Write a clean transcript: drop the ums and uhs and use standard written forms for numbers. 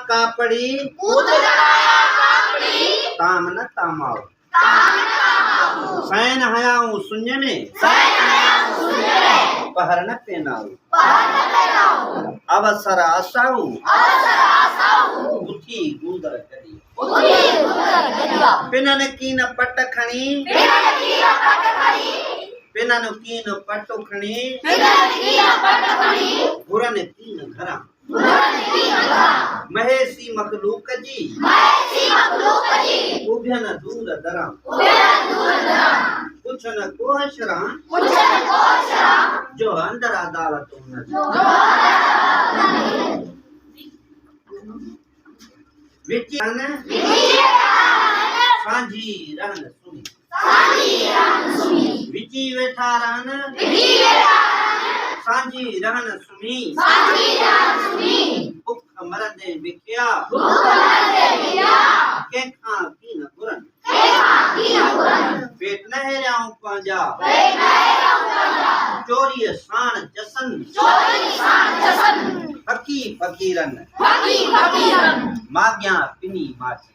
कापड़ी ताम न तामाओ सैन हयाऊं सुन्य में पहर न पेनाऊ अवसर आसाऊं उठी गुंदर करी पिनन कीन पट खणी पिनन कीन पट खणी घुरन कीन घरा महेसी मखलूक जी उभ्यन दूर दरा कुछ न कोशरा जो अंदर अदालत न विचिन सांझी रहन सुनी विची वेठा रहन सांझी रहन सुनी भुख मरदे बिख्या के खां की न गुरन पेट न हेराऊं पांजा चोरी शान जसन फकी फकीरन माग्या पिनी माची